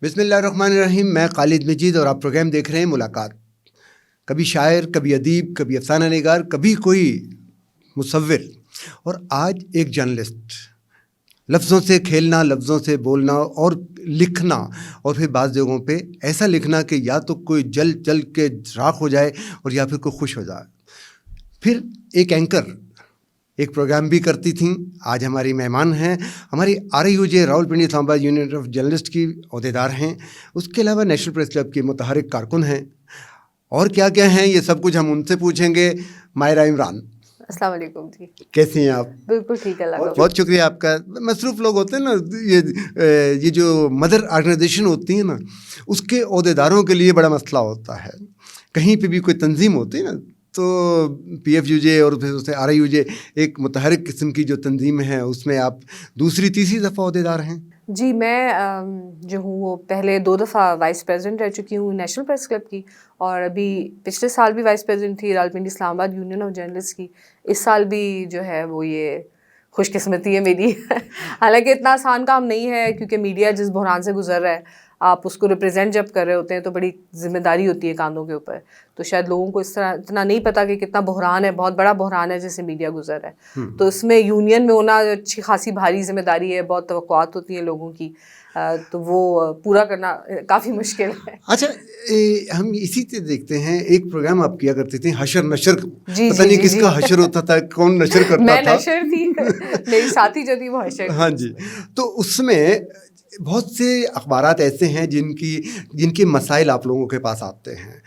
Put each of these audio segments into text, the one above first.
بسم اللہ الرحمن الرحیم. میں خالد مجید اور آپ پروگرام دیکھ رہے ہیں ملاقات. کبھی شاعر، کبھی ادیب، کبھی افسانہ نگار، کبھی کوئی مصور، اور آج ایک جرنلسٹ. لفظوں سے کھیلنا، لفظوں سے بولنا اور لکھنا، اور پھر بعض جگہوں پہ ایسا لکھنا کہ یا تو کوئی جل کے راکھ ہو جائے اور یا پھر کوئی خوش ہو جائے. پھر ایک اینکر، ایک پروگرام بھی کرتی تھیں. آج ہماری مہمان ہیں، ہماری RIUJ راولپنڈی اسلام آباد یونین آف جرنلسٹ کی عہدیدار ہیں. اس کے علاوہ نیشنل پریس کلب کی متحرک کارکن ہیں. اور کیا کیا ہیں یہ سب کچھ ہم ان سے پوچھیں گے. ماہرہ عمران، السلام علیکم جی. کیسی ہیں آپ؟ بالکل ٹھیک ہے. بہت شکریہ آپ کا. مصروف لوگ ہوتے ہیں نا، یہ جو مدر آرگنائزیشن ہوتی ہیں نا، اس کے عہدیداروں کے لیے بڑا مسئلہ ہوتا ہے. کہیں پہ بھی کوئی تنظیم ہوتی ہے نا، تو PFUJ اور پھر اسے RIUJ ایک متحرک قسم کی جو تنظیم ہے، اس میں آپ دوسری تیسری دفعہ عہدیدار ہیں. جی، میں جو ہوں وہ پہلے 2 دفعہ وائس پریزیڈنٹ رہ چکی ہوں نیشنل پریس کلب کی، اور ابھی پچھلے سال بھی وائس پریزیڈنٹ تھی راولپنڈی اسلام آباد یونین آف جرنلسٹ کی. اس سال بھی جو ہے وہ یہ خوش قسمتی ہے میری. حالانکہ اتنا آسان کام نہیں ہے، کیونکہ میڈیا جس بحران سے گزر رہا ہے، آپ اس کو ریپرزینٹ جب کر رہے ہوتے ہیں تو بڑی ذمہ داری ہوتی ہے کاندھوں کے اوپر. تو شاید لوگوں کو اس طرح اتنا نہیں پتا کہ کتنا بحران ہے، بہت بڑا بحران ہے جس سے میڈیا گزر رہا ہے. تو اس میں یونین میں ہونا اچھی خاصی بھاری ذمہ داری ہے، بہت توقعات ہوتی ہیں لوگوں کی، تو وہ پورا کرنا کافی مشکل ہے. اچھا، ہم اسی سے دیکھتے ہیں، ایک پروگرام آپ کیا کرتے تھے حشر نشر. جی پتہ نہیں کس کا حشر ہوتا تھا، کون نشر کرتا تھا. میں نشر تھی، میری ساتھی جو تھی وہ حشر. ہاں جی. تو اس میں بہت سے اخبارات ایسے ہیں جن کے مسائل آپ لوگوں کے پاس آتے ہیں.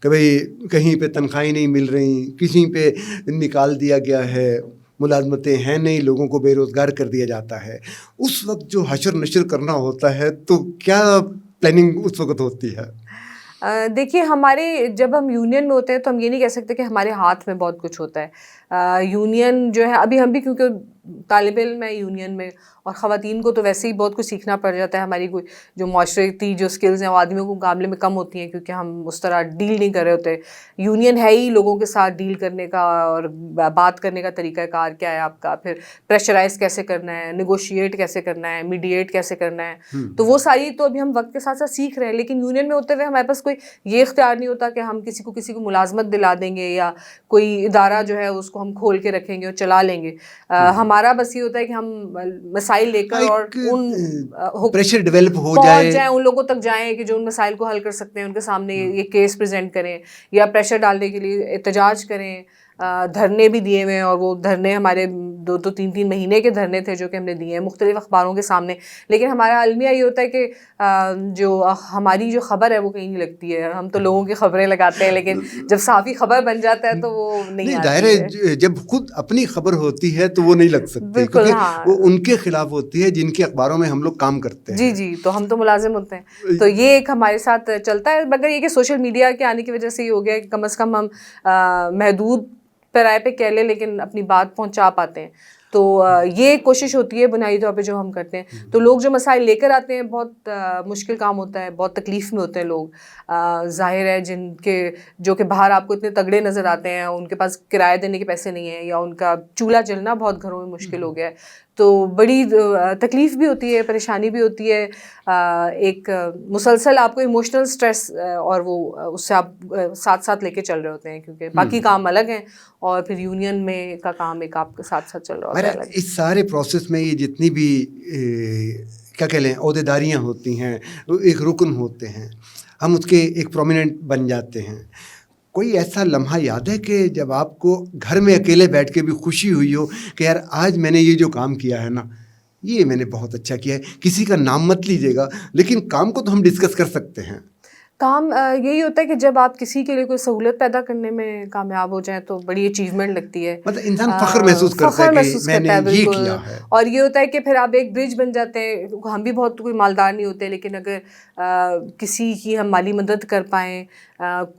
کہ بھئی کہیں پہ تنخواہیں نہیں مل رہی، کسی پہ نکال دیا گیا ہے، ملازمتیں ہیں نہیں، لوگوں کو بے روزگار کر دیا جاتا ہے. اس وقت جو حشر نشر کرنا ہوتا ہے تو کیا پلاننگ اس وقت ہوتی ہے؟ دیکھیے، ہمارے جب ہم یونین میں ہوتے ہیں تو ہم یہ نہیں کہہ سکتے کہ ہمارے ہاتھ میں بہت کچھ ہوتا ہے. یونین جو ہے، ابھی ہم بھی کیونکہ طالب علم ہے یونین میں، اور خواتین کو تو ویسے ہی بہت کچھ سیکھنا پڑ جاتا ہے. ہماری کوئی جو معاشرتی جو سکلز ہیں وہ آدمیوں کے مقابلے میں کم ہوتی ہیں، کیونکہ ہم اس طرح ڈیل نہیں کر رہے ہوتے. یونین ہے ہی لوگوں کے ساتھ ڈیل کرنے کا اور بات کرنے کا طریقہ کار کیا ہے آپ کا، پھر پریشرائز کیسے کرنا ہے، نیگوشیٹ کیسے کرنا ہے، میڈیٹ کیسے کرنا ہے. تو وہ ساری تو ابھی ہم وقت کے ساتھ ساتھ سیکھ رہے ہیں. لیکن یونین میں ہوتے ہوئے ہمارے پاس کوئی یہ اختیار نہیں ہوتا کہ ہم کسی کو ملازمت دلا دیں گے، یا کوئی ادارہ جو ہے اس کو ہم کھول کے رکھیں گے اور چلا لیں گے. ہمارا بس یہ ہوتا ہے کہ ہم مسائل لے کر اور ان پریشر ڈیولپ ہو پہنچ جائیں، ان لوگوں تک جائیں کہ جو ان مسائل کو حل کر سکتے ہیں، ان کے سامنے یہ کیس پریزنٹ کریں یا پریشر ڈالنے کے لیے احتجاج کریں. دھرنے بھی دیے ہوئے ہیں، اور وہ دھرنے ہمارے 2-3 مہینے کے دھرنے تھے جو کہ ہم نے دیے ہیں مختلف اخباروں کے سامنے. لیکن ہمارا المیہ یہ ہوتا ہے کہ جو ہماری جو خبر ہے وہ کہیں نہیں لگتی ہے. ہم تو لوگوں کی خبریں لگاتے ہیں، لیکن جب صحافی خبر بن جاتا ہے تو وہ نہیں آتی ہے. جب خود اپنی خبر ہوتی ہے تو وہ نہیں لگ سکتی، کیونکہ وہ ان کے خلاف ہوتی ہے جن کے اخباروں میں ہم لوگ کام کرتے ہیں. جی، تو ہم تو ملازم ہوتے ہیں. تو یہ ایک ہمارے ساتھ چلتا ہے. مگر یہ کہ سوشل میڈیا کے آنے کی وجہ سے یہ ہو گیا کہ کم از کم ہم محدود پیرائے پہ کہہ لیں لیکن اپنی بات پہنچا پاتے ہیں. تو یہ کوشش ہوتی ہے بنیادی طور پہ جو ہم کرتے ہیں. تو لوگ جو مسائل لے کر آتے ہیں بہت مشکل کام ہوتا ہے، بہت تکلیف میں ہوتے ہیں لوگ. ظاہر ہے جو کہ باہر آپ کو اتنے تگڑے نظر آتے ہیں، ان کے پاس کرایہ دینے کے پیسے نہیں ہیں، یا ان کا چولہا جلنا بہت گھروں میں مشکل ہو گیا ہے. تو بڑی تکلیف بھی ہوتی ہے، پریشانی بھی ہوتی ہے. ایک مسلسل آپ کو ایموشنل سٹریس، اور وہ اس سے آپ ساتھ ساتھ لے کے چل رہے ہوتے ہیں، کیونکہ باقی کام الگ ہیں اور پھر یونین میں کا کام ایک آپ کے ساتھ ساتھ چل رہا ہوتا ہے. اس سارے پروسیس میں یہ جتنی بھی کیا کہہ لیں عہدیداریاں ہوتی ہیں، ایک رکن ہوتے ہیں، ہم اس کے ایک پرومیننٹ بن جاتے ہیں. کوئی ایسا لمحہ یاد ہے کہ جب آپ کو گھر میں اکیلے بیٹھ کے بھی خوشی ہوئی ہو کہ یار آج میں نے یہ جو کام کیا ہے نا، یہ میں نے بہت اچھا کیا ہے؟ کسی کا نام مت لیجیے گا، لیکن کام کو تو ہم ڈسکس کر سکتے ہیں. کام یہی ہوتا ہے کہ جب آپ کسی کے لیے کوئی سہولت پیدا کرنے میں کامیاب ہو جائیں تو بڑی اچیومنٹ لگتی ہے. مطلب انسان فخر محسوس کرتا ہے کہ میں نے یہ کیا ہے. اور یہ ہوتا ہے کہ پھر آپ ایک برج بن جاتے ہیں. ہم بھی بہت کوئی مالدار نہیں ہوتے، لیکن اگر کسی کی ہم مالی مدد کر پائیں،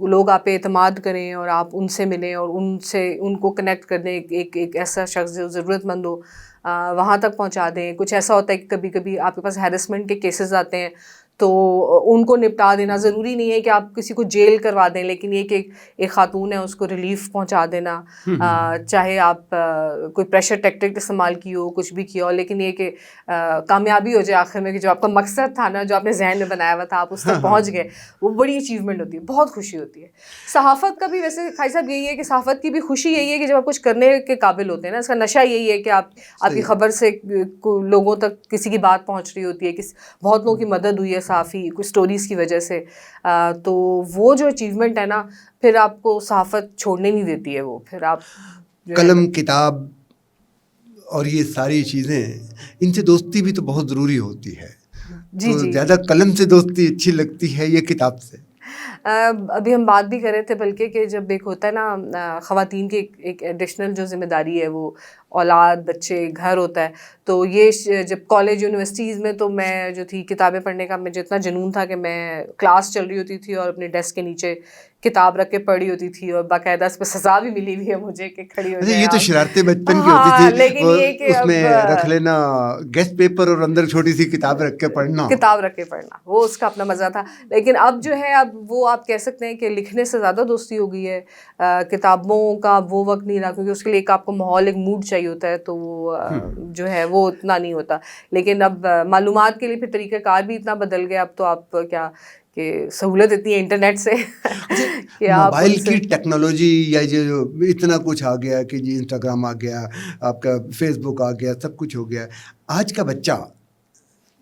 لوگ آپ پہ اعتماد کریں اور آپ ان سے ملیں اور ان کو کنیکٹ کر دیں، ایک ایسا شخص جو ضرورت مند ہو وہاں تک پہنچا دیں. کچھ ایسا ہوتا ہے کہ کبھی کبھی آپ کے پاس ہیرسمنٹ کے کیسز آتے ہیں، تو ان کو نپٹا دینا. ضروری نہیں ہے کہ آپ کسی کو جیل کروا دیں, لیکن یہ کہ ایک خاتون ہے اس کو ریلیف پہنچا دینا, چاہے آپ کوئی پریشر ٹیکٹک استعمال کی ہو, کچھ بھی کیا ہو, لیکن یہ کہ کامیابی ہو جائے آخر میں, کہ جو آپ کا مقصد تھا نا, جو آپ نے ذہن میں بنایا ہوا تھا, آپ اس تک پہنچ گئے, وہ بڑی اچیومنٹ ہوتی ہے, بہت خوشی ہوتی ہے. صحافت کا بھی ویسے خائی صاحب یہی ہے کہ صحافت کی بھی خوشی یہی ہے کہ جب آپ کچھ کرنے کے قابل ہوتے ہیں نا, اس کا نشہ یہی ہے کہ آپ کی خبر سے لوگوں تک کسی کی بات پہنچ رہی ہوتی ہے, بہت لوگوں کی مدد ہوئی ہے صحافی کچھ اسٹوریز کی وجہ سے, تو وہ جو اچیومنٹ ہے نا, پھر آپ کو صحافت چھوڑنے نہیں دیتی ہے. وہ پھر آپ قلم, کتاب اور یہ ساری چیزیں, ان سے دوستی بھی تو بہت ضروری ہوتی ہے. تو زیادہ قلم سے دوستی اچھی لگتی ہے یا کتاب سے؟ ابھی ہم بات بھی کر رہے تھے بلکہ کہ جب ایک ہوتا ہے نا خواتین کی ایک ایڈیشنل جو ذمہ داری ہے, وہ اولاد, بچے, گھر ہوتا ہے. تو یہ جب کالج یونیورسٹیز میں تو میں جو تھی کتابیں پڑھنے کا مجھے اتنا جنون تھا کہ میں کلاس چل رہی ہوتی تھی اور اپنے ڈیسک کے نیچے کتاب رکھ کے پڑھی ہوتی تھی, اور باقاعدہ اس پہ سزا بھی ملی ہوئی ہے مجھے کہ کھڑی ہو جائے. یہ تو شرارتیں بچپن کی ہوتی تھی, لیکن یہ کہ اس میں رکھ لینا گیسٹ پیپر اور اندر چھوٹی سی کتاب رکھ کے پڑھنا, وہ اس کا اپنا مزہ تھا. لیکن اب جو ہے, اب وہ آپ کہہ سکتے ہیں کہ لکھنے سے زیادہ دوستی ہو گئی ہے, کتابوں کا وہ وقت نہیں رہا, کیونکہ اس کے لیے ایک آپ کو ماحول, ایک موڈ چاہیے ہوتا ہے, تو وہ جو ہے وہ اتنا نہیں ہوتا. لیکن اب معلومات کے لیے پھر طریقہ کار بھی اتنا بدل گیا, اب تو آپ کیا کہ سہولت اتنی ہے انٹرنیٹ سے کہ آپ موبائل کی ٹیکنالوجی یا جو اتنا کچھ آ گیا کہ جی انسٹاگرام آ گیا, آپ کا فیس بک آ گیا, سب کچھ ہو گیا. آج کا بچہ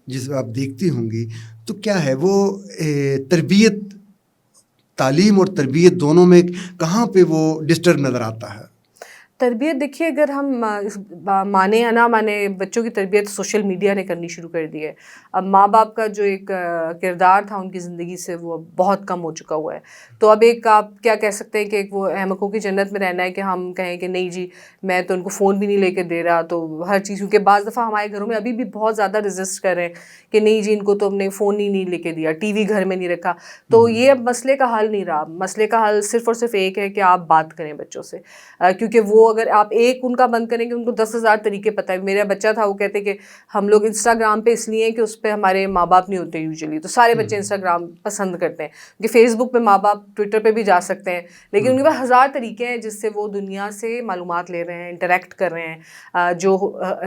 جس آپ دیکھتی ہوں گی تو کیا ہے, وہ تربیت, تعلیم اور تربیت دونوں میں کہاں پہ وہ ڈسٹرب نظر آتا ہے؟ تربیت دیکھیے, اگر ہم مانے یا نہ مانے, بچوں کی تربیت سوشل میڈیا نے کرنی شروع کر دی ہے. اب ماں باپ کا جو ایک کردار تھا ان کی زندگی سے, وہ بہت کم ہو چکا ہوا ہے. تو اب ایک آپ کیا کہہ سکتے ہیں کہ ایک وہ احمقوں کی جنت میں رہنا ہے کہ ہم کہیں کہ نہیں جی میں تو ان کو فون بھی نہیں لے کے دے رہا, تو ہر چیز, کیونکہ بعض دفعہ ہمارے گھروں میں ابھی بھی بہت زیادہ ریزسٹ کر رہے ہیں کہ نہیں جی ان کو تو ہم نے فون ہی نہیں لے کے دیا, ٹی وی گھر میں نہیں رکھا. تو یہ اب مسئلے کا حل نہیں رہا. مسئلے کا حل صرف اور صرف ایک ہے کہ آپ بات کریں بچوں سے, کیونکہ وہ اگر آپ ایک ان کا بند کریں گے, ان کو 10,000 طریقے پتہ ہے. میرا بچہ تھا, وہ کہتے کہ ہم لوگ انسٹاگرام پہ اس لیے کہ اس پہ ہمارے ماں باپ نہیں ہوتے یوزلی, تو سارے بچے انسٹاگرام پسند کرتے ہیں, کہ فیس بک پہ ماں باپ ٹویٹر پہ بھی جا سکتے ہیں, لیکن ان کے پاس 1000 طریقے ہیں جس سے وہ دنیا سے معلومات لے رہے ہیں, انٹریکٹ کر رہے ہیں, جو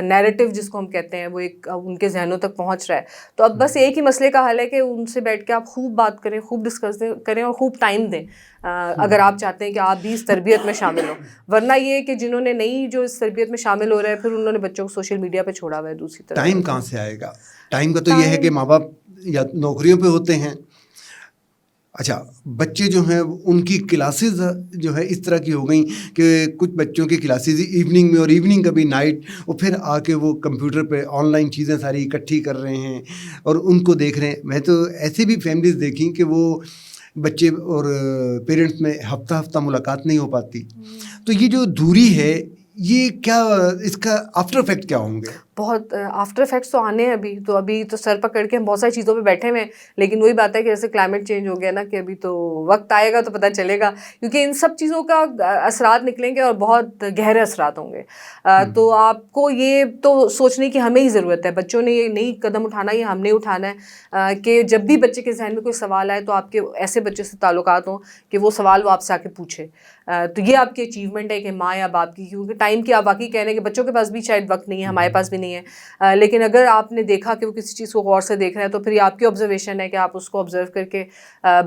نیریٹو جس کو ہم کہتے ہیں وہ ایک ان کے ذہنوں تک پہنچ رہا ہے. تو اب بس ایک ہی مسئلے کا حل ہے کہ ان سے بیٹھ کے آپ خوب بات کریں, خوب ڈسکس کریں اور خوب ٹائم دیں, اگر آپ چاہتے ہیں کہ آپ بھی اس تربیت میں شامل ہوں. ورنہ یہ کہ جنہوں نے نہیں جو اس تربیت میں شامل ہو رہے ہیں, پھر انہوں نے بچوں کو سوشل میڈیا پہ چھوڑا ہوا ہے. دوسری طرف ٹائم کہاں سے آئے گا؟ ٹائم کا تو یہ ہے کہ ماں باپ یا نوکریوں پہ ہوتے ہیں. اچھا, بچے جو ہیں ان کی کلاسز جو ہے اس طرح کی ہو گئیں کہ کچھ بچوں کی کلاسز ایوننگ میں, اور ایوننگ کا بھی نائٹ, اور پھر آ کے وہ کمپیوٹر پہ آن لائن چیزیں ساری اکٹھی کر رہے ہیں اور ان کو دیکھ رہے ہیں. میں تو ایسے بھی فیملیز دیکھیں کہ وہ بچے اور پیرنٹس میں ہفتہ ہفتہ ملاقات نہیں ہو پاتی. تو یہ جو دوری ہے, یہ کیا اس کا آفٹر افیکٹ کیا ہوں گے؟ بہت آفٹر افیکٹس تو آنے ہیں ابھی تو سر پکڑ کے ہم بہت ساری چیزوں پہ بیٹھے ہوئے ہیں, لیکن وہی بات ہے کہ جیسے کلائمیٹ چینج ہو گیا نا, کہ ابھی تو وقت آئے گا تو پتہ چلے گا, کیونکہ ان سب چیزوں کا اثرات نکلیں گے اور بہت گہرے اثرات ہوں گے. تو آپ کو یہ تو سوچنے کی ہمیں ہی ضرورت ہے, بچوں نے یہ نئی قدم اٹھانا, یہ ہم نے اٹھانا ہے کہ جب بھی بچے کے ذہن میں کوئی سوال آئے تو آپ کے ایسے بچے سے تعلقات ہوں کہ وہ سوال وہ آپ سے آ کے پوچھے. تو یہ آپ کی اچیومنٹ ہے کہ ماں یا باپ کی, کیونکہ ٹائم کی آپ واقعی کہہ رہے ہیں کہ بچوں کے پاس بھی شاید وقت نہیں ہے, ہمارے پاس بھی نہیں ہے, لیکن اگر آپ نے دیکھا کہ وہ کسی چیز کو غور سے دیکھ رہا ہے تو پھر یہ آپ کی آبزرویشن ہے کہ آپ اس کو آبزرو کر کے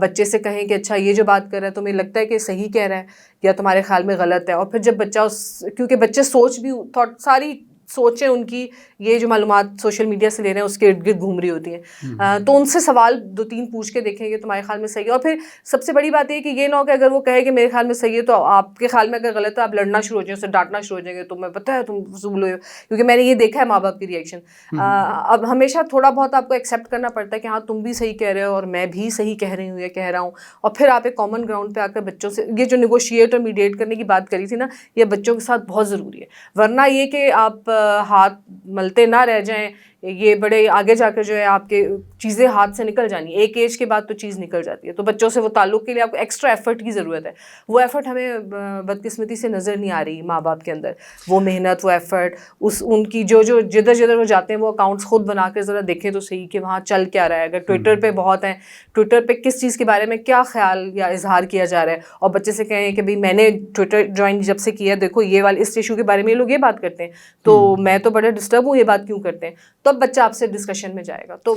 بچے سے کہیں کہ اچھا یہ جو بات کر رہا ہے تو مجھے لگتا ہے کہ صحیح کہہ رہا ہے یا تمہارے خیال میں غلط ہے. اور پھر جب بچہ کیونکہ بچے سوچ بھی ساری سوچیں ان کی یہ جو معلومات سوشل میڈیا سے لے رہے ہیں اس کے ارد گرد گھوم رہی ہوتی ہیں, تو ان سے سوال 2-3 پوچھ کے دیکھیں گے تمہارے خیال میں صحیح ہے. اور پھر سب سے بڑی بات یہ کہ یہ نہ ہو کہ اگر وہ کہے کہ میرے خیال میں صحیح ہے تو آپ کے خیال میں اگر غلط ہے آپ لڑنا شروع ہو جائیں, اسے ڈانٹنا شروع ہو جائیں گے, تو میں پتہ ہے تم فضول ہو, کیونکہ میں نے یہ دیکھا ہے ماں باپ کی ریئیکشن. اب ہمیشہ تھوڑا بہت آپ کو ایکسیپٹ کرنا پڑتا ہے کہ ہاں تم بھی صحیح کہہ رہے ہو اور میں بھی صحیح کہہ رہی ہوں یا کہہ رہا ہوں, اور پھر آپ ایک کامن گراؤنڈ پہ آ کر بچوں سے یہ جو نیگوشیٹ اور میڈیٹ کرنے کی بات کری تھی نا, یہ بچوں کے ساتھ بہت ضروری ہے. ورنہ یہ کہ آپ ہاتھ ملتے نہ رہ جائیں یہ بڑے آگے جا کر جو ہے آپ کے چیزیں ہاتھ سے نکل جانی, ایک ایج کے بعد تو چیز نکل جاتی ہے. تو بچوں سے وہ تعلق کے لیے آپ کو ایکسٹرا ایفرٹ کی ضرورت ہے. وہ ایفرٹ ہمیں بدقسمتی سے نظر نہیں آ رہی ماں باپ کے اندر, وہ محنت, وہ ایفرٹ, ان کی جو جدھر جدھر وہ جاتے ہیں وہ اکاؤنٹس خود بنا کے ذرا دیکھیں تو صحیح کہ وہاں چل کیا رہا ہے. اگر ٹویٹر پہ بہت ہیں, ٹویٹر پہ کس چیز کے بارے میں کیا خیال یا اظہار کیا جا رہا ہے, اور بچے سے کہیں کہ بھائی میں نے ٹویٹر جوائن جب سے کیا دیکھو یہ والے اس ایشو کے بارے میں یہ لوگ یہ بات کرتے ہیں تو میں تو بڑا ڈسٹرب ہوں, یہ بات کیوں کرتے ہیں, تو اب بچہ آپ سے ڈسکشن میں جائے گا. تو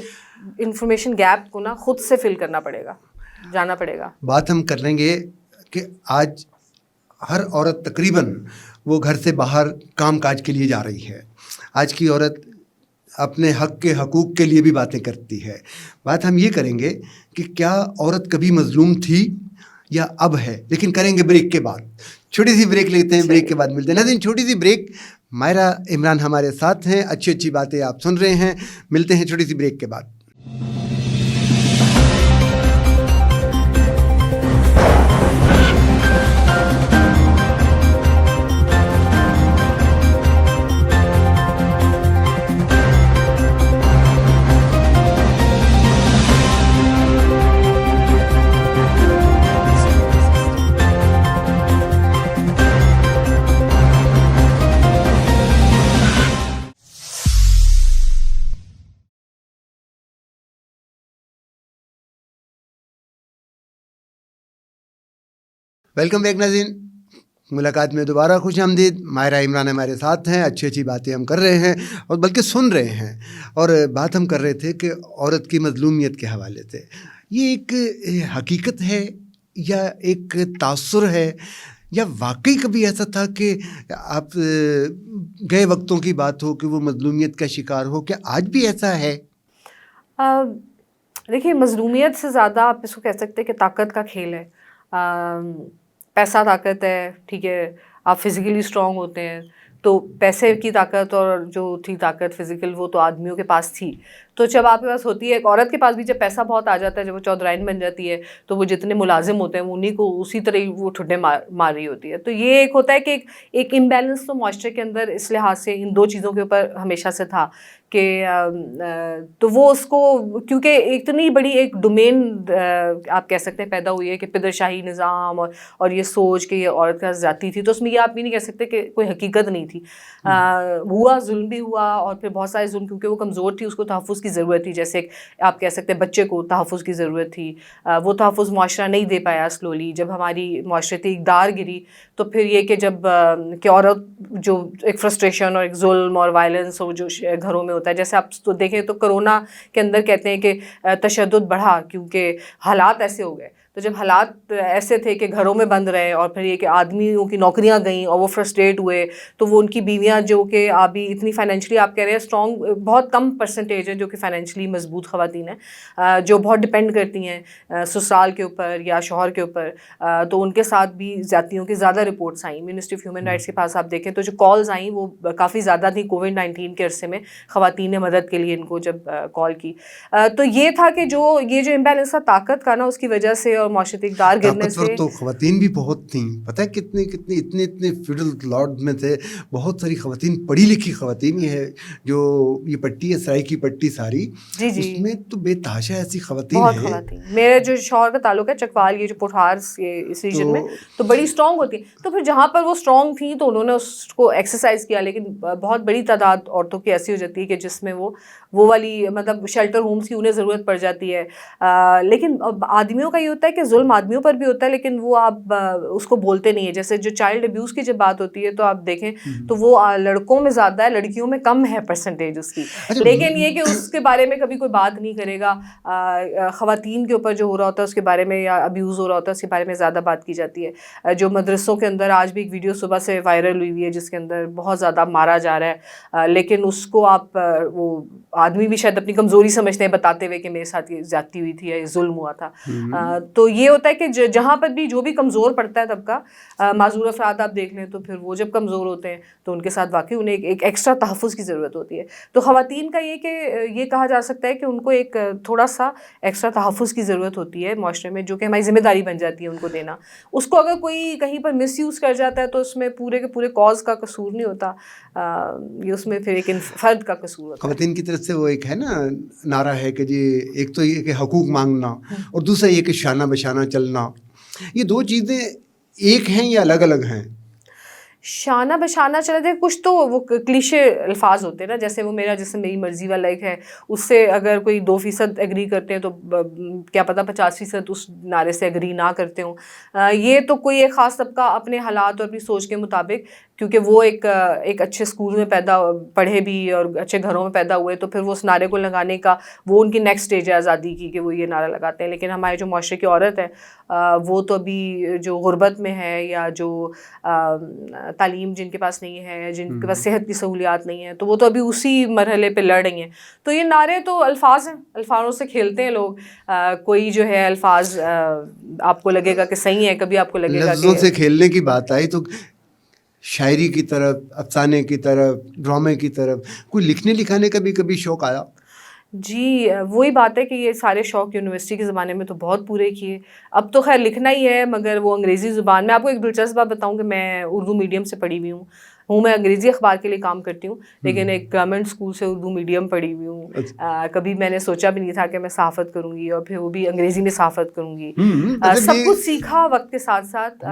انفارمیشن گیپ کو نا خود سے فل کرنا پڑے گا, جانا پڑے گا. بات ہم کر لیں گے کہ آج ہر عورت تقریباً وہ گھر سے باہر کام کاج کے لیے جا رہی ہے. آج کی عورت اپنے حق کے حقوق کے لیے بھی باتیں کرتی ہے. بات ہم یہ کریں گے کہ کیا عورت کبھی مظلوم تھی یا اب ہے, لیکن کریں گے بریک کے بعد. چھوٹی سی بریک لیتے ہیں, بریک کے بعد ملتے ہیں. ناظرین چھوٹی سی بریک, مائرہ عمران ہمارے ساتھ ہیں, اچھی اچھی باتیں آپ سن رہے ہیں. ملتے ہیں چھوٹی سی بریک کے بعد. ویلکم بیک ناظرین, ملاقات میں دوبارہ خوش آمدید. مائرہ عمران ہمارے ساتھ ہیں, اچھی اچھی باتیں ہم کر رہے ہیں اور بلکہ سن رہے ہیں. اور بات ہم کر رہے تھے کہ عورت کی مظلومیت کے حوالے سے. یہ ایک حقیقت ہے یا ایک تاثر ہے, یا واقعی کبھی ایسا تھا کہ آپ گئے وقتوں کی بات ہو کہ وہ مظلومیت کا شکار ہو؟ کیا آج بھی ایسا ہے؟ دیکھیے, مظلومیت سے زیادہ آپ اس کو کہہ سکتے ہیں کہ طاقت کا کھیل ہے. پیسہ طاقت ہے, ٹھیک ہے, آپ فزیکلی اسٹرانگ ہوتے ہیں تو پیسے کی طاقت اور جو تھی طاقت فزیکل وہ تو آدمیوں کے پاس تھی. تو جب آپ کے پاس ہوتی ہے, ایک عورت کے پاس بھی جب پیسہ بہت آ جاتا ہے, جب وہ چودرائن بن جاتی ہے تو وہ جتنے ملازم ہوتے ہیں وہ انہیں کو اسی طرح وہ ٹھڈے مار رہی ہوتی ہے. تو یہ ایک ہوتا ہے کہ ایک امبیلنس تو معاشرے کے اندر اس لحاظ سے ان دو چیزوں کے اوپر ہمیشہ سے تھا کہ تو وہ اس کو کیونکہ اتنی بڑی ایک ڈومین آپ کہہ سکتے ہیں پیدا ہوئی ہے کہ پدر شاہی نظام اور یہ سوچ کہ یہ عورت کا ذاتی تھی, تو اس میں یہ آپ بھی نہیں کہہ سکتے کہ کوئی حقیقت نہیں تھی. ہوا, ظلم بھی ہوا, اور پھر بہت سارے ظلم کیونکہ وہ کمزور تھی, اس کو تحفظ کی ضرورت تھی. جیسے آپ کہہ سکتے ہیں بچے کو تحفظ کی ضرورت تھی, وہ تحفظ معاشرہ نہیں دے پایا. سلولی جب ہماری معاشرتی اقدار گری تو پھر یہ کہ جب کہ عورت جو ایک فرسٹریشن اور ایک ظلم اور وائلنس اور جو گھروں میں ہوتا ہے, جیسے آپ تو دیکھیں تو کرونا کے اندر کہتے ہیں کہ تشدد بڑھا کیونکہ حالات ایسے ہو گئے. تو جب حالات ایسے تھے کہ گھروں میں بند رہے اور پھر یہ کہ آدمیوں کی نوکریاں گئیں اور وہ فرسٹریٹ ہوئے, تو وہ ان کی بیویاں جو کہ ابھی اتنی فائنینشلی آپ کہہ رہے ہیں اسٹرانگ, بہت کم پرسنٹیج ہے جو کہ فائنینشلی مضبوط خواتین ہیں جو بہت ڈپینڈ کرتی ہیں سسرال کے اوپر یا شوہر کے اوپر, تو ان کے ساتھ بھی زیادتیوں کی زیادہ رپورٹس آئیں. منسٹری آف ہیومن رائٹس کے پاس آپ دیکھیں تو جو کالز آئیں وہ کافی زیادہ تھیں کووڈ-19 کے عرصے میں. خواتین نے مدد کے لیے ان کو جب کال کی, تو یہ تھا کہ یہ جو امبیلنس تھا طاقت کا نا, اس کی وجہ سے اور معاشرتی اقدار گرنے سے. تو خواتین بھی بہت تھیں, پتہ ہے کتنی اتنے فیوڈل لارڈ میں تھے بہت ساری خواتین, پڑھی لکھی خواتین. یہ ہے جو یہ پٹی ہے سرائی کی پٹی ساری, اس میں تو بے تحاشا ایسی خواتین ہیں. میرے جو شوہر کا تعلق ہے چکوال, یہ جو پٹھار اس ریجن میں, تو بڑی اسٹرانگ ہوتی ہیں. تو پھر جہاں پر وہ اسٹرانگ تھیں تو انہوں نے اس کو ایکسرسائز کیا, لیکن بہت بڑی تعداد عورتوں کی ایسی ہو جاتی ہے کہ جس میں وہ والی مطلب شیلٹر ہومس کی انہیں ضرورت پڑ جاتی ہے. لیکن آدمیوں کا یہ ہوتا ہے کہ ظلم آدمیوں پر بھی ہوتا ہے, لیکن وہ آپ اس کو بولتے نہیں ہیں. جیسے جو چائلڈ ابیوز کی جب بات ہوتی ہے تو آپ دیکھیں تو وہ لڑکوں میں زیادہ ہے, لڑکیوں میں کم ہے پرسنٹیج اس کی. لیکن یہ کہ اس کے بارے میں کبھی کوئی بات نہیں کرے گا. خواتین کے اوپر جو ہو رہا ہوتا ہے اس کے بارے میں, یا ابیوز ہو رہا ہوتا ہے اس کے بارے میں زیادہ بات کی جاتی ہے. جو مدرسوں کے اندر آج بھی ایک ویڈیو صبح سے وائرل ہوئی ہے جس کے اندر بہت زیادہ مارا جا رہا ہے, لیکن اس کو آپ وہ آدمی بھی شاید اپنی کمزوری سمجھتے ہیں بتاتے ہوئے کہ میرے ساتھ یہ زیادتی ہوئی تھی یا یہ ظلم ہوا تھا. تو تو یہ ہوتا ہے کہ جہاں پر بھی جو بھی کمزور پڑتا ہے طبقہ، معذور افراد آپ دیکھ لیں تو پھر وہ جب کمزور ہوتے ہیں تو ان کے ساتھ واقعی انہیں ایک ایکسٹرا تحفظ کی ضرورت ہوتی ہے. تو خواتین کا یہ کہ یہ کہا جا سکتا ہے کہ ان کو ایک تھوڑا سا ایکسٹرا تحفظ کی ضرورت ہوتی ہے معاشرے میں، جو کہ ہماری ذمہ داری بن جاتی ہے ان کو دینا. اس کو اگر کوئی کہیں پر مس یوز کر جاتا ہے تو اس میں پورے کے پورے کاز کا قصور نہیں ہوتا، یہ اس میں پھر ایک فرد کا قصور ہوتا ہے. خواتین کی طرف سے وہ ایک ہے نا نعرہ ہے کہ جی ایک تو یہ کہ حقوق مانگنا اور دوسرا یہ کہ شانہ بشانہ چلنا، یہ دو چیزیں ایک ہیں یا الگ الگ ہیں؟ شانہ بشانہ چلا جائے، کچھ تو وہ کلیشے الفاظ ہوتے ہیں نا، جیسے وہ میرا جسم میری مرضی والا ایک ہے، اس سے اگر کوئی 2% ایگری کرتے ہیں تو کیا پتہ 50% اس نعرے سے ایگری نہ کرتے ہوں. یہ تو کوئی ایک خاص طبقہ اپنے حالات اور اپنی سوچ کے مطابق، کیونکہ وہ ایک اچھے اسکول میں پڑھے بھی اور اچھے گھروں میں پیدا ہوئے، تو پھر وہ اس نعرے کو لگانے کا وہ ان کی نیکسٹ اسٹیج ہے آزادی کی کہ وہ یہ نعرہ لگاتے ہیں. لیکن ہمارے جو معاشرے کی عورت ہے وہ تو ابھی جو غربت میں ہے یا جو تعلیم جن کے پاس نہیں ہے، جن کے پاس صحت کی سہولیات نہیں ہے، تو وہ تو ابھی اسی مرحلے پہ لڑ رہی ہیں. تو یہ نعرے تو الفاظ ہیں، الفاظوں سے کھیلتے ہیں لوگ. کوئی جو ہے الفاظ آپ کو لگے گا کہ صحیح ہے، کبھی آپ کو لگے گا لفظوں سے کھیلنے کی بات آئی تو شاعری کی طرف، افسانے کی طرف، ڈرامے کی طرف کوئی لکھنے لکھانے کا بھی کبھی شوق آیا؟ جی وہی بات ہے کہ یہ سارے شوق یونیورسٹی کے زمانے میں تو بہت پورے کیے. اب تو خیر لکھنا ہی ہے، مگر وہ انگریزی زبان میں. آپ کو ایک دلچسپ بات بتاؤں کہ میں اردو میڈیم سے پڑھی ہوئی ہوں. میں انگریزی اخبار کے لیے کام کرتی ہوں، لیکن ایک گورنمنٹ اسکول سے اردو میڈیم پڑھی ہوئی ہوں. کبھی میں نے سوچا بھی نہیں تھا کہ میں صحافت کروں گی، اور پھر وہ بھی انگریزی میں صحافت کروں گی. سب کچھ سیکھا وقت کے ساتھ ساتھ.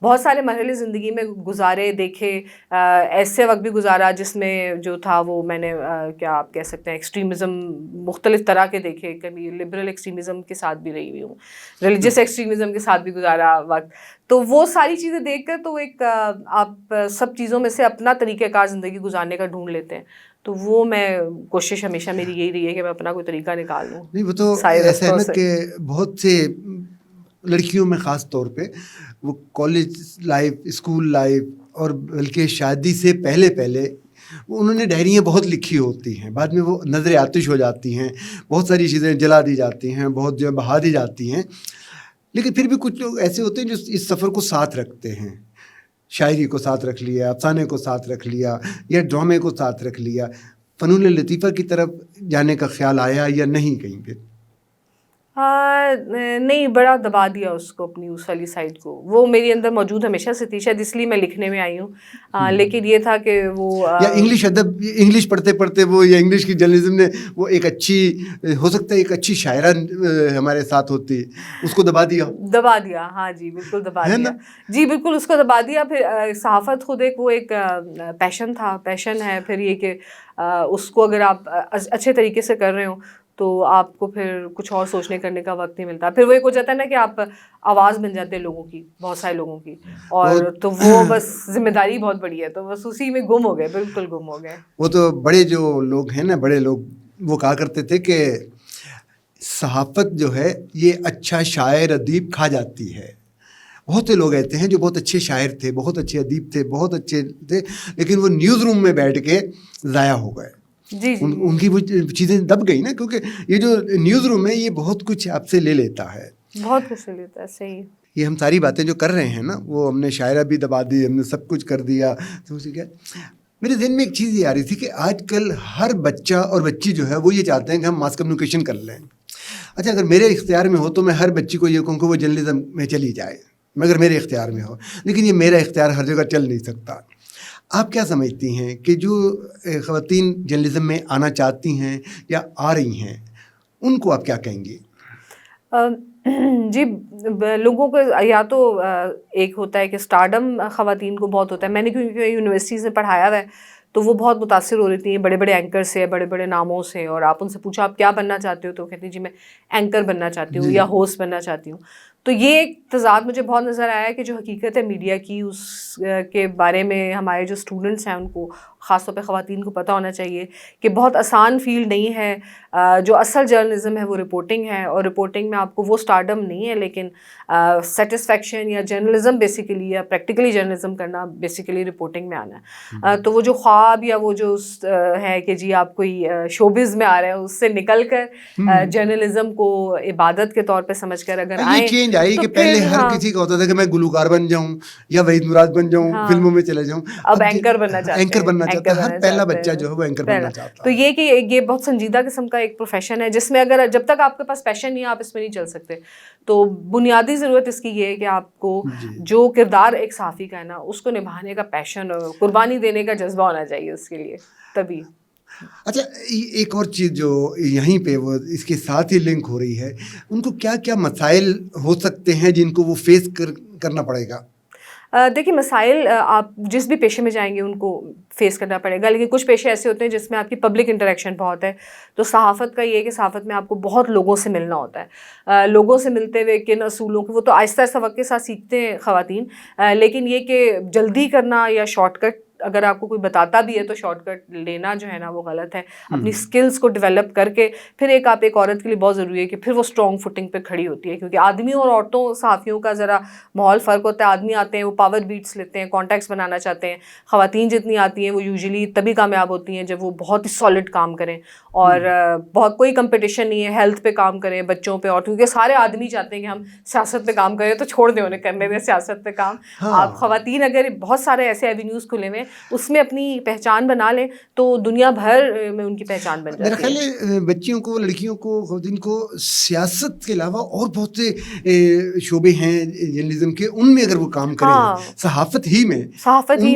بہت سارے مرحلے زندگی میں گزارے، دیکھے. ایسے وقت بھی گزارا جس میں جو تھا وہ میں نے کیا آپ کہہ سکتے ہیں ایکسٹریمزم مختلف طرح کے دیکھے. کبھی لبرل ایکسٹریمزم کے ساتھ بھی رہی ہوئی ہوں، ریلیجس ایکسٹریمزم کے ساتھ بھی گزارا وقت. تو وہ ساری چیزیں دیکھ کر تو ایک آپ سب چیزوں میں سے اپنا طریقہ کار زندگی گزارنے کا ڈھونڈ لیتے ہیں. تو وہ میں کوشش ہمیشہ میری یہی رہی ہے کہ میں اپنا کوئی طریقہ نکال لوں. نہیں وہ تو ایسا ہے نا کہ بہت سے لڑکیوں میں خاص طور پہ وہ کالج لائف، اسکول لائف اور بلکہ شادی سے پہلے انہوں نے ڈائریاں بہت لکھی ہوتی ہیں، بعد میں وہ نظر آتش ہو جاتی ہیں، بہت ساری چیزیں جلا دی جاتی ہیں، بہت جو بہا دی جاتی ہیں. لیکن پھر بھی کچھ لوگ ایسے ہوتے ہیں جو اس سفر کو ساتھ رکھتے ہیں. شاعری کو ساتھ رکھ لیا، افسانے کو ساتھ رکھ لیا، یا ڈرامے کو ساتھ رکھ لیا. فنون لطیفہ کی طرف جانے کا خیال آیا یا نہیں کہیں پہ؟ نہیں، بڑا دبا دیا اس کو، اپنی اس والی سائڈ کو. وہ میری اندر موجود ہمیشہ سے تھی، شاید اس لیے میں لکھنے میں آئی ہوں. لیکن یہ تھا کہ وہ یا انگلش ادب، انگلش پڑھتے پڑھتے وہ یا انگلش کی جرنلزم نے وہ ایک اچھی، ہو سکتا ہے ایک اچھی شاعرہ ہمارے ساتھ ہوتی، اس کو دبا دیا. ہاں جی بالکل دبا دیا. جی بالکل اس کو دبا دیا. پھر صحافت خود ایک وہ ایک پیشن ہے. پھر یہ کہ اس کو اگر آپ اچھے طریقے سے کر رہے ہو تو آپ کو پھر کچھ اور سوچنے کرنے کا وقت نہیں ملتا. پھر وہ ایک ہو جاتا ہے نا کہ آپ آواز بن جاتے ہیں لوگوں کی، بہت سارے لوگوں کی، اور تو وہ بس ذمہ داری بہت بڑی ہے، تو بس اسی میں گم ہو گئے، بالکل گم ہو گئے. وہ تو بڑے جو لوگ ہیں نا، بڑے لوگ وہ کہا کرتے تھے کہ صحافت جو ہے یہ اچھا شاعر ادیب کھا جاتی ہے. بہت سے لوگ ایسے ہیں جو بہت اچھے شاعر تھے، بہت اچھے ادیب تھے، بہت اچھے تھے، لیکن وہ نیوز روم میں بیٹھ کے ضائع ہو گئے. جی ان کی وہ چیزیں دب گئی نا، کیونکہ یہ جو نیوز روم ہے یہ بہت کچھ آپ سے لے لیتا ہے، بہت کچھ لے لیتا ہے. صحیح. یہ ہم ساری باتیں جو کر رہے ہیں نا، وہ ہم نے شاعرہ بھی دبا دی، ہم نے سب کچھ کر دیا. تو مجھے کیا میرے ذہن میں ایک چیز یہ آ رہی تھی کہ آج کل ہر بچہ اور بچی جو ہے وہ یہ چاہتے ہیں کہ ہم ماس کمیونیکیشن کر لیں. اچھا اگر میرے اختیار میں ہو تو میں ہر بچی کو یہ کہوں کہ وہ جرنلزم میں چلی جائے، مگر میرے اختیار میں ہو. لیکن یہ میرا اختیار ہر جگہ چل نہیں سکتا. آپ کیا سمجھتی ہیں کہ جو خواتین جرنلزم میں آنا چاہتی ہیں یا آ رہی ہیں، ان کو آپ کیا کہیں گی؟ جی لوگوں کو یا تو ایک ہوتا ہے کہ اسٹارڈم خواتین کو بہت ہوتا ہے. میں نے کیونکہ یونیورسٹیز میں پڑھایا ہوا ہے تو وہ بہت متاثر ہو رہی تھیں بڑے بڑے اینکر سے، بڑے بڑے ناموں سے. اور آپ ان سے پوچھا آپ کیا بننا چاہتے ہو تو کہتی ہیں جی میں اینکر بننا چاہتی ہوں یا ہوسٹ بننا چاہتی ہوں. تو یہ ایک تضاد مجھے بہت نظر آیا کہ جو حقیقت ہے میڈیا کی اس کے بارے میں ہمارے جو اسٹوڈنٹس ہیں ان کو خاص طور پہ خواتین کو پتہ ہونا چاہیے کہ بہت آسان فیلڈ نہیں ہے. جو اصل جرنلزم ہے وہ رپورٹنگ ہے, اور رپورٹنگ میں آپ کو وہ اسٹارڈم نہیں ہے, لیکن سیٹسفیکشن یا جرنلزم بیسیکلی یا پریکٹیکلی جرنلزم کرنا بیسیکلی رپورٹنگ میں آنا ہے. تو وہ جو خواب یا وہ جو ہے کہ جی آپ کوئی شوبز میں آ رہے ہیں اس سے نکل کر جرنلزم کو عبادت کے طور پہ سمجھ کر اگر آئیں, چینج آئی کہ پہلے ہر کسی کا ہوتا تھا کہ میں گلوکار بن جاؤں یا وحید مراد بن جاؤں, فلموں میں چلے جاؤں, اب اینکر بننا چاہتے ہیں, ہر پہلا بچہ جو ہے وہ اینکر بننا چاہتا ہے. تو یہ کہ یہ بہت سنجیدہ قسم کا ایک پروفیشن ہے جس میں اگر جب تک آپ کے پاس پیشن نہیں ہے آپ اس میں نہیں چل سکتے. تو بنیادی ضرورت اس کی یہ ہے کہ آپ کو جو کردار ایک صحافی کا ہے نا اس کو نبھانے کا پیشن اور قربانی دینے کا جذبہ ہونا چاہیے اس کے لیے, تبھی. اچھا, ایک اور چیز جو یہیں پہ وہ اس کے ساتھ ہی لنک ہو رہی ہے, ان کو کیا کیا مسائل ہو سکتے ہیں جن کو وہ فیس کرنا پڑے گا؟ دیکھیے مسائل آپ جس بھی پیشے میں جائیں گے ان کو فیس کرنا پڑے گا, لیکن کچھ پیشے ایسے ہوتے ہیں جس میں آپ کی پبلک انٹریکشن بہت ہے. تو صحافت کا یہ ہے کہ صحافت میں آپ کو بہت لوگوں سے ملنا ہوتا ہے. لوگوں سے ملتے ہوئے کن اصولوں کو وہ تو آہستہ آہستہ وقت کے ساتھ سیکھتے ہیں خواتین, لیکن یہ کہ جلدی کرنا یا شارٹ کٹ اگر آپ کو کوئی بتاتا بھی ہے تو شارٹ کٹ لینا جو ہے نا وہ غلط ہے. اپنی اسکلس کو ڈیولپ کر کے پھر ایک آپ ایک عورت کے لیے بہت ضروری ہے کہ پھر وہ اسٹرانگ فوٹنگ پہ کھڑی ہوتی ہے, کیونکہ آدمیوں اور عورتوں صحافیوں کا ذرا ماحول فرق ہوتا ہے. آدمی آتے ہیں وہ پاور بیٹس لیتے ہیں, کانٹیکٹس بنانا چاہتے ہیں. خواتین جتنی آتی ہیں وہ یوزلی تبھی کامیاب ہوتی ہیں جب وہ بہت ہی سالڈ کام کریں اور بہت کوئی کمپٹیشن نہیں ہے, ہیلتھ پہ کام کریں, بچوں پہ, اور کیونکہ سارے آدمی چاہتے ہیں کہ ہم سیاست پہ کام کریں تو چھوڑ دیں انہیں کرنے دیں سیاست پہ کام. آپ خواتین اگر بہت سارے ایسے ایوینیوز کھلے ہوئے اس میں اپنی پہچان بنا لیں تو دنیا بھر میں ان کی پہچان بن جاتی ہے. میرا خیال ہے بچیوں کو, لڑکیوں کو, خواتین کو سیاست کے علاوہ اور بہت سے شعبے ہیں جرنلزم کے, ان میں اگر وہ کام کریں صحافت ہی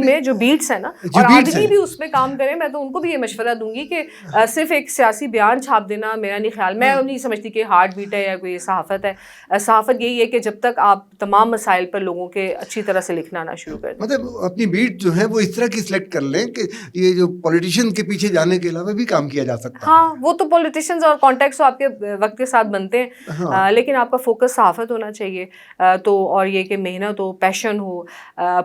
میں جو بیٹس ہیں نا, اور آدمی بھی اس میں کام کریں. میں تو ان کو بھی یہ مشورہ دوں گی کہ صرف ایک سیاسی بیان چھاپ دینا میرا نہیں خیال, میں نہیں سمجھتی کہ ہارٹ بیٹ ہے یا کوئی صحافت ہے. صحافت یہی ہے کہ جب تک آپ تمام مسائل پر لوگوں کے اچھی طرح سے لکھنا نہ شروع کر دیں, مطلب اپنی بیٹ جو ہے وہ اس طرح کی سلیکٹ کر لیں کہ یہ جو پولیٹیشین کے پیچھے جانے کے علاوہ بھی کام کیا جا سکتا ہے. ہاں وہ تو پولیٹیشینز اور کانٹیکٹس آپ کے وقت کے ساتھ بنتے ہیں, لیکن آپ کا فوکس صحافت ہونا چاہیے. تو اور یہ کہ محنت ہو, پیشن ہو,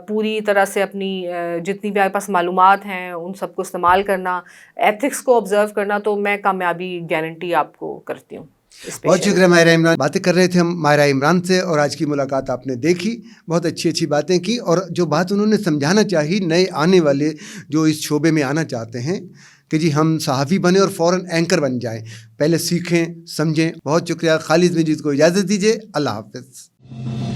پوری طرح سے اپنی جتنی بھی آپ کے پاس معلومات ہیں ان سب کو استعمال کرنا, ایتھکس کو آبزرو کرنا, تو میں کامیابی گارنٹی آپ کو کرتی ہوں. بہت شکریہ ماہرہ عمران. باتیں کر رہے تھے ہم ماہرہ عمران سے, اور آج کی ملاقات آپ نے دیکھی, بہت اچھی باتیں کی, اور جو بات انہوں نے سمجھانا چاہی نئے آنے والے جو اس شعبے میں آنا چاہتے ہیں کہ جی ہم صحافی بنیں اور فوراً اینکر بن جائیں, پہلے سیکھیں سمجھیں. بہت شکریہ. خالد مجید کو اجازت دیجیے. اللہ حافظ.